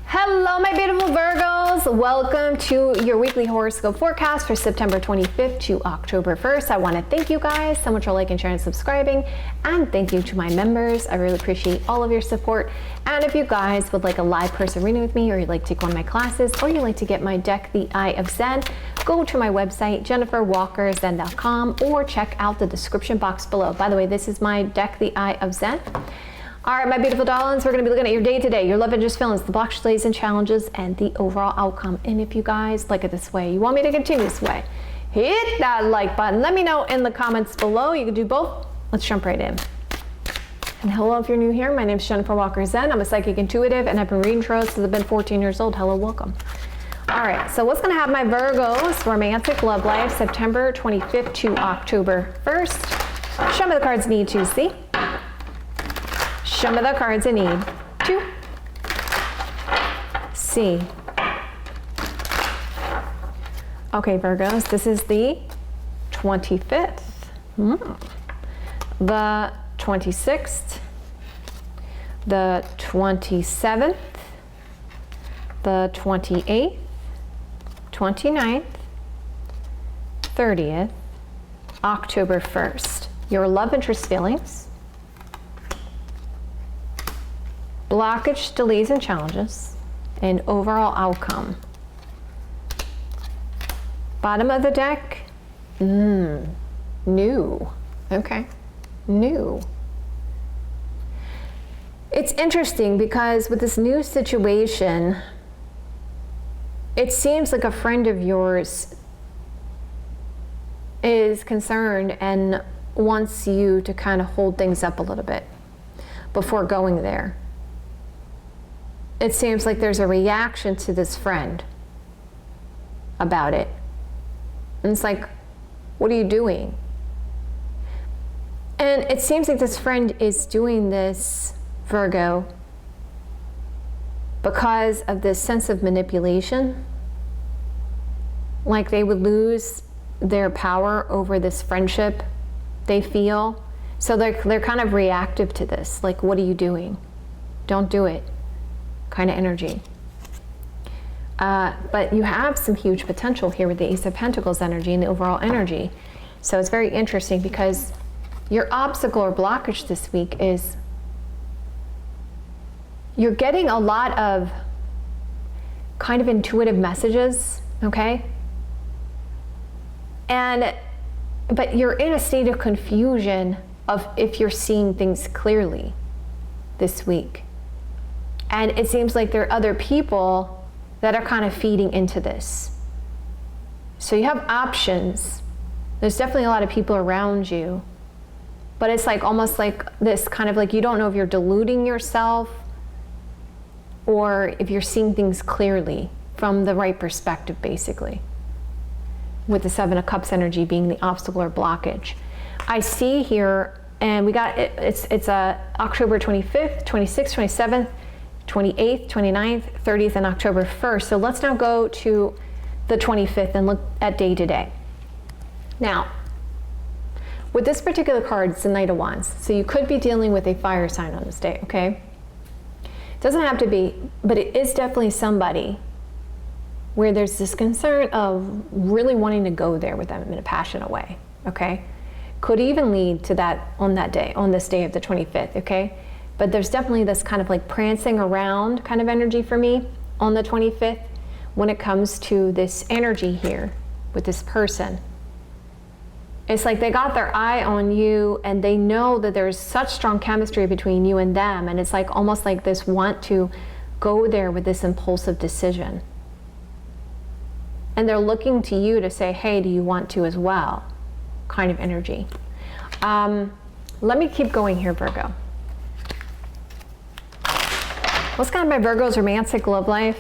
Hello, my beautiful Virgos. Welcome to your weekly horoscope forecast for September 25th to October 1st. I want to thank you guys so much for liking, sharing, and subscribing. And thank you to my members. I really appreciate all of your support. And if you guys would like a live person reading with me, or you'd like to take one of my classes, or you'd like to get my deck, The Eye of Zen, go to my website, jenniferwalkerzen.com, or check out the description box below. By the way, this is my deck, The Eye of Zen. All right, my beautiful darlings, we're going to be looking at your day today, your love interest feelings, the blocks, delays, and challenges, and the overall outcome. And if you guys like it this way, you want me to continue this way, hit that like button. Let me know in the comments below. You can do both. Let's jump right in. And hello, if you're new here, my name is Jennifer Walker Zen. I'm a psychic intuitive, and I've been reading tarot since I've been 14 years old. Hello, welcome. All right, so what's going to have my Virgos romantic love life September 25th to October 1st? Show me the cards need to see. Show me the cards I need to see. Okay, Virgos, this is the 25th, the 26th, the 27th, the 28th, 29th, 30th, October 1st. Your love interest feelings, blockage, delays, and challenges, and overall outcome. Bottom of the deck, new. Okay, new. It's interesting because with this new situation, it seems like a friend of yours is concerned and wants you to kind of hold things up a little bit before going there. It seems like there's a reaction to this friend about it. And it's like, what are you doing? And it seems like this friend is doing this, Virgo, because of this sense of manipulation. Like they would lose their power over this friendship they feel. So they're kind of reactive to this. Like, what are you doing? Don't do it. Kind of energy. But you have some huge potential here with the Ace of Pentacles energy and the overall energy. So it's very interesting because your obstacle or blockage this week is you're getting a lot of kind of intuitive messages, okay? But you're in a state of confusion of if you're seeing things clearly this week. And it seems like there are other people that are kind of feeding into this. So you have options. There's definitely a lot of people around you. But it's like almost like this kind of like you don't know if you're deluding yourself or if you're seeing things clearly from the right perspective, basically. With the Seven of Cups energy being the obstacle or blockage. I see here, and we got, it's October 25th, 26th, 27th, 28th, 29th, 30th, and October 1st. So let's now go to the 25th and look at day to day. Now, with this particular card, it's the Knight of Wands. So you could be dealing with a fire sign on this day, okay? It doesn't have to be, but it is definitely somebody where there's this concern of really wanting to go there with them in a passionate way, okay? Could even lead to that on that day, on this day of the 25th, okay? But there's definitely this kind of like prancing around kind of energy for me on the 25th when it comes to this energy here with this person. It's like they got their eye on you and they know that there's such strong chemistry between you and them. And it's like almost like this want to go there with this impulsive decision. And they're looking to you to say, hey, do you want to as well? Kind of energy. Let me keep going here, Virgo. What's kind of my Virgo's romantic love life?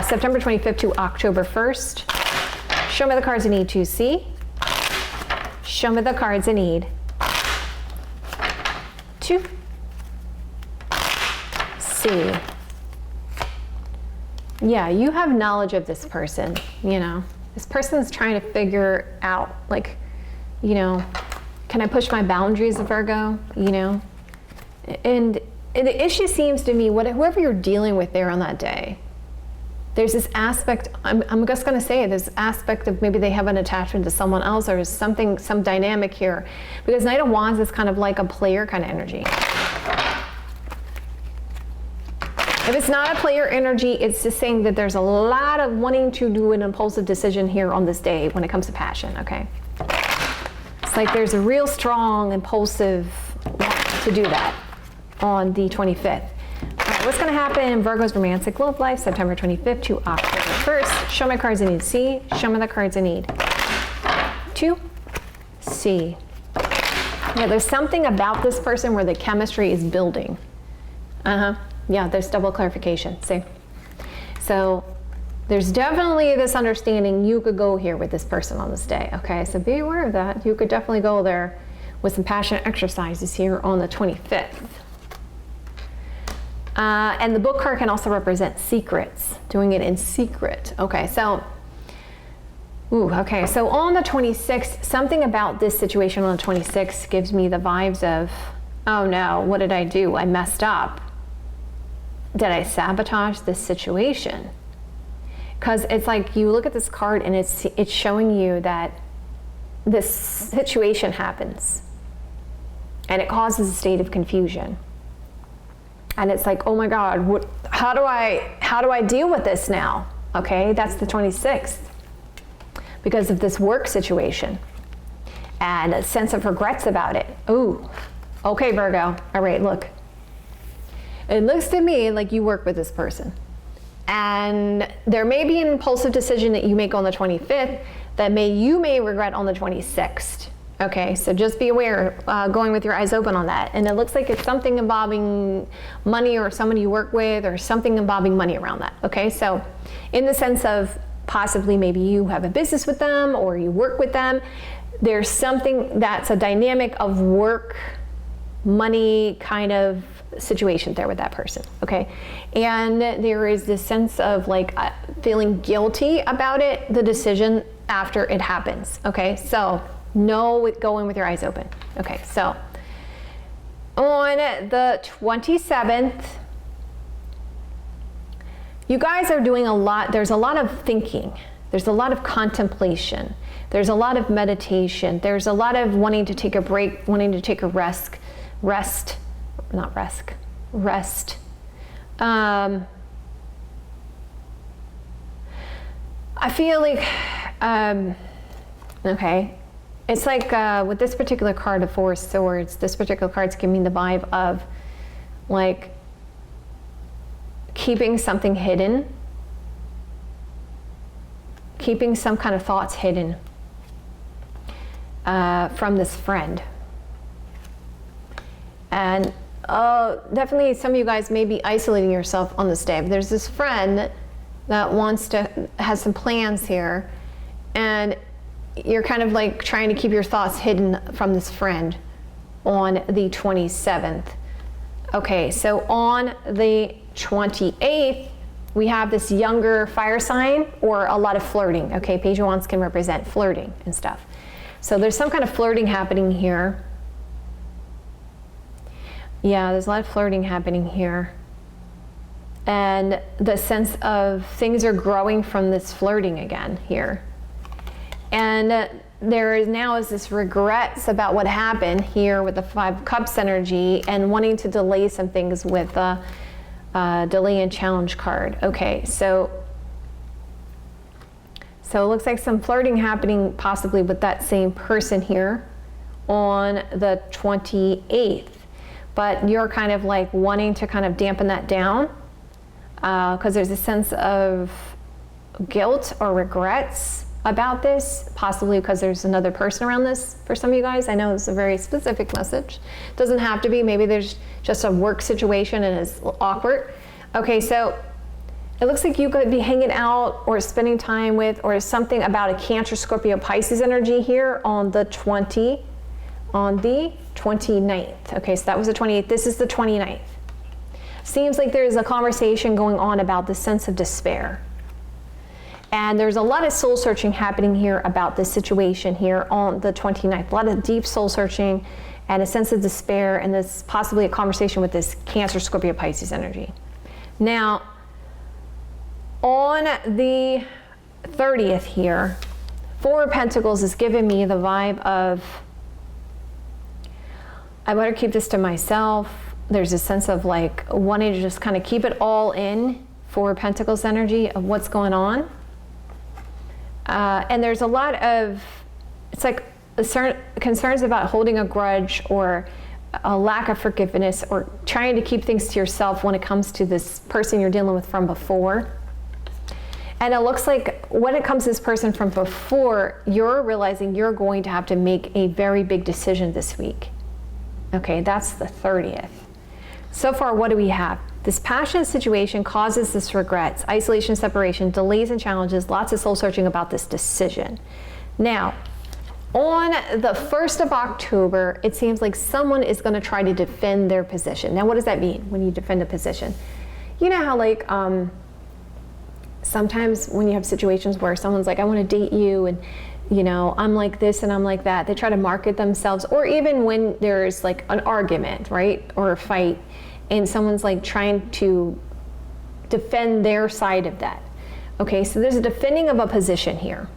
September 25th to October 1st. Show me the cards I need to see. Show me the cards I need to see. Yeah, you have knowledge of this person, you know. This person's trying to figure out, like, you know, can I push my boundaries, Virgo, you know? And the issue seems to me, whoever you're dealing with there on that day, there's this aspect, I'm just going to say it, this aspect of maybe they have an attachment to someone else, or something, some dynamic here. Because Knight of Wands is kind of like a player kind of energy. If it's not a player energy, it's just saying that there's a lot of wanting to do an impulsive decision here on this day when it comes to passion, okay? It's like there's a real strong, impulsive want to do that on the 25th. All right, what's going to happen in Virgo's romantic love life, September 25th to October 1st? Show me cards I need to see. Show me the cards I need to see. Yeah, there's something about this person where the chemistry is building. Yeah, there's double clarification. See? So there's definitely this understanding you could go here with this person on this day. Okay, so be aware of that. You could definitely go there with some passionate exercises here on the 25th. And the book card can also represent secrets, doing it in secret. Okay, so, so on the 26th, something about this situation on the 26th gives me the vibes of, oh no, what did I do? I messed up. Did I sabotage this situation? Because it's like you look at this card and it's showing you that this situation happens and it causes a state of confusion. And it's like, oh my God, how do I deal with this now? Okay, that's the 26th. Because of this work situation and a sense of regrets about it. Ooh, okay, Virgo. All right, look. It looks to me like you work with this person. And there may be an impulsive decision that you make on the 25th that you may regret on the 26th. Okay, so just be aware, going with your eyes open on that. And it looks like it's something involving money or somebody you work with or something involving money around that. Okay, so in the sense of possibly maybe you have a business with them or you work with them, there's something that's a dynamic of work, money kind of situation there with that person. Okay, and there is this sense of like feeling guilty about it, the decision after it happens. Okay, so go in with your eyes open. Okay, so on the 27th, you guys are doing a lot. There's a lot of thinking. There's a lot of contemplation. There's a lot of meditation. There's a lot of wanting to take a break, wanting to take a rest. I feel like, okay. It's like with this particular card, the Four of Swords, this particular card's giving me the vibe of like keeping something hidden, keeping some kind of thoughts hidden from this friend. And definitely some of you guys may be isolating yourself on this day. But there's this friend that has some plans here, and you're kind of like trying to keep your thoughts hidden from this friend on the 27th. Okay, so on the 28th, we have this younger fire sign or a lot of flirting. Okay, Page of Wands can represent flirting and stuff. So there's some kind of flirting happening here. Yeah, there's a lot of flirting happening here. And the sense of things are growing from this flirting again here. And there is now this regrets about what happened here with the Five of Cups energy and wanting to delay some things with the delay and challenge card. Okay, so it looks like some flirting happening possibly with that same person here on the 28th. But you're kind of like wanting to kind of dampen that down because there's a sense of guilt or regrets about this, possibly because there's another person around this for some of you guys. I know it's a very specific message. Doesn't have to be. Maybe there's just a work situation and it's awkward. Okay, so it looks like you could be hanging out or spending time with or something about a Cancer, Scorpio, Pisces energy here on the 29th. Okay, so that was the 28th. This is the 29th. Seems like there's a conversation going on about the sense of despair. And there's a lot of soul searching happening here about this situation here on the 29th. A lot of deep soul searching and a sense of despair, and this possibly a conversation with this Cancer, Scorpio, Pisces energy. Now, on the 30th here, Four of Pentacles is giving me the vibe of, I better keep this to myself. There's a sense of like wanting to just kind of keep it all in, Four of Pentacles energy of what's going on. And there's a lot of, it's like concerns about holding a grudge or a lack of forgiveness or trying to keep things to yourself when it comes to this person you're dealing with from before. And it looks like when it comes to this person from before, you're realizing you're going to have to make a very big decision this week. Okay, that's the 30th. So far, what do we have? This passionate situation causes this regrets, isolation, separation, delays and challenges, lots of soul searching about this decision. Now, on the 1st of October, it seems like someone is going to try to defend their position. Now, what does that mean when you defend a position? You know how like sometimes when you have situations where someone's like, I want to date you, and you know, I'm like this and I'm like that. They try to market themselves, or even when there's like an argument, right? Or a fight, and someone's like trying to defend their side of that. Okay, so there's a defending of a position here.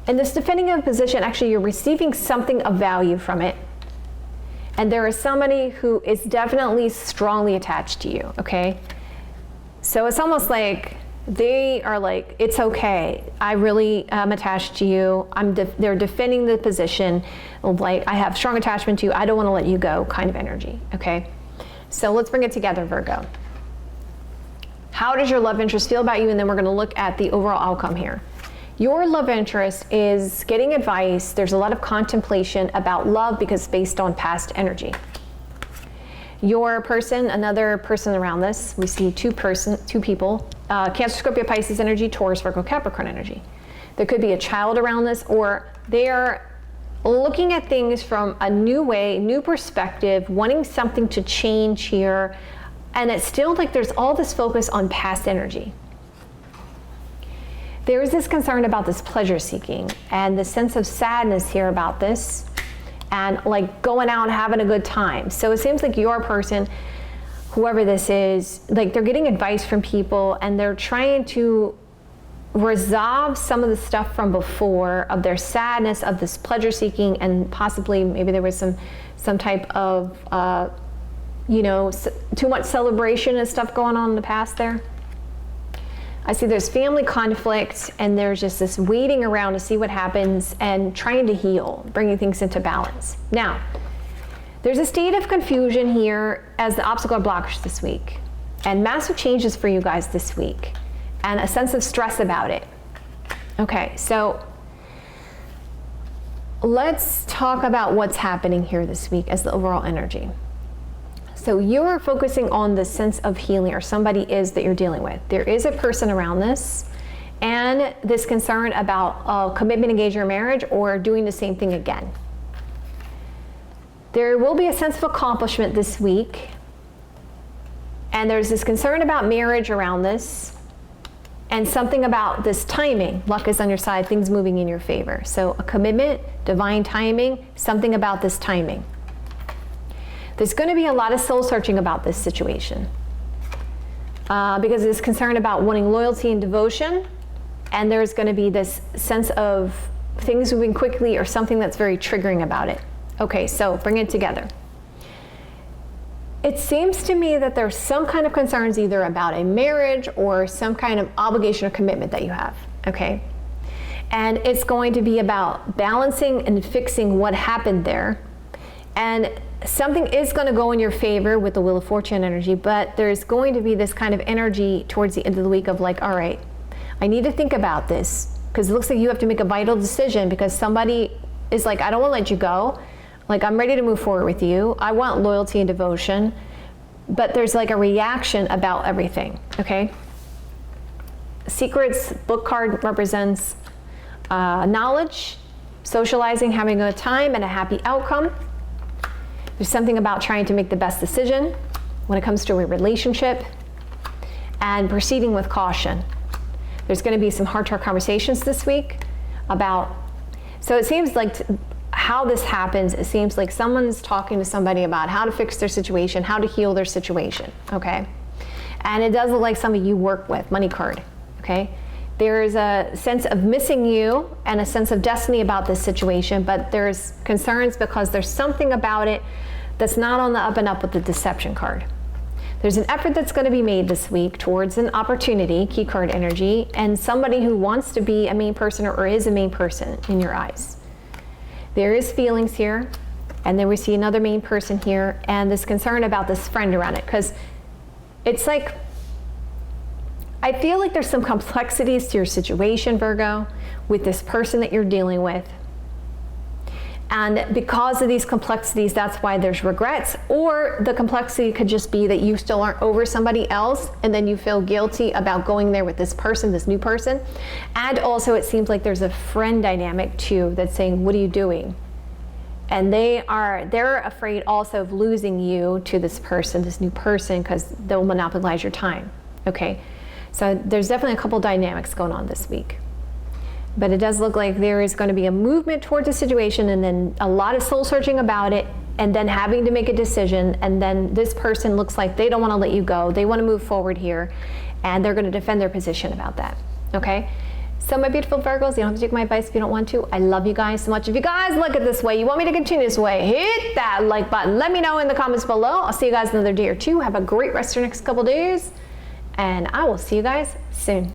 And this defending of a position, actually you're receiving something of value from it. And there is somebody who is definitely strongly attached to you, okay? So it's almost like they are like, it's okay, I really am attached to you. They're defending the position, like I have strong attachment to you, I don't want to let you go kind of energy, okay? So let's bring it together, Virgo. How does your love interest feel about you? And then we're going to look at the overall outcome here. Your love interest is getting advice. There's a lot of contemplation about love because it's based on past energy. Your person, another person around this, we see two people, Cancer, Scorpio, Pisces energy, Taurus, Virgo, Capricorn energy. There could be a child around this, or they are looking at things from a new way, new perspective, wanting something to change here. And it's still like there's all this focus on past energy. There is this concern about this pleasure seeking and the sense of sadness here about this, and like going out and having a good time. So it seems like your person, whoever this is, like they're getting advice from people and they're trying to resolve some of the stuff from before of their sadness, of this pleasure seeking, and possibly maybe there was some type of, you know, too much celebration and stuff going on in the past there. I see there's family conflict and there's just this waiting around to see what happens and trying to heal, bringing things into balance. Now, there's a state of confusion here as the obstacle or blockage this week, and massive changes for you guys this week, and a sense of stress about it. Okay, so let's talk about what's happening here this week as the overall energy. So you're focusing on the sense of healing, or somebody is that you're dealing with. There is a person around this, and this concern about commitment, engagement, or marriage, or doing the same thing again. There will be a sense of accomplishment this week, and there's this concern about marriage around this, and something about this timing. Luck is on your side, things moving in your favor. So a commitment, divine timing, something about this timing. There's going to be a lot of soul searching about this situation because there's concern about wanting loyalty and devotion, and there's going to be this sense of things moving quickly or something that's very triggering about it. Okay, so bring it together. It seems to me that there's some kind of concerns either about a marriage or some kind of obligation or commitment that you have, okay? And it's going to be about balancing and fixing what happened there. And something is going to go in your favor with the Wheel of Fortune energy, but there's going to be this kind of energy towards the end of the week of like, all right, I need to think about this, because it looks like you have to make a vital decision because somebody is like, I don't want to let you go. Like, I'm ready to move forward with you. I want loyalty and devotion, but there's like a reaction about everything, okay? Secrets book card represents knowledge, socializing, having a good time, and a happy outcome. There's something about trying to make the best decision when it comes to a relationship and proceeding with caution. There's going to be some heart-to-heart conversations this week about, so it seems like how this happens, it seems like someone's talking to somebody about how to fix their situation, how to heal their situation, okay? And it does look like somebody you work with, money card, okay? There is a sense of missing you and a sense of destiny about this situation, but there's concerns because there's something about it that's not on the up and up with the deception card. There's an effort that's going to be made this week towards an opportunity, key card energy, and somebody who wants to be a main person or is a main person in your eyes. There is feelings here, and then we see another main person here, and this concern about this friend around it, because it's like, I feel like there's some complexities to your situation, Virgo, with this person that you're dealing with. And because of these complexities, that's why there's regrets. Or the complexity could just be that you still aren't over somebody else, and then you feel guilty about going there with this person, this new person. And also it seems like there's a friend dynamic too that's saying, what are you doing? And they're afraid also of losing you to this person, this new person, because they'll monopolize your time, okay? So there's definitely a couple dynamics going on this week. But it does look like there is going to be a movement towards a situation, and then a lot of soul searching about it, and then having to make a decision, and then this person looks like they don't want to let you go. They want to move forward here, and they're going to defend their position about that, okay? So my beautiful Virgos, you don't have to take my advice if you don't want to. I love you guys so much. If you guys look at this way, you want me to continue this way, hit that like button. Let me know in the comments below. I'll see you guys another day or two. Have a great rest of your next couple days, and I will see you guys soon.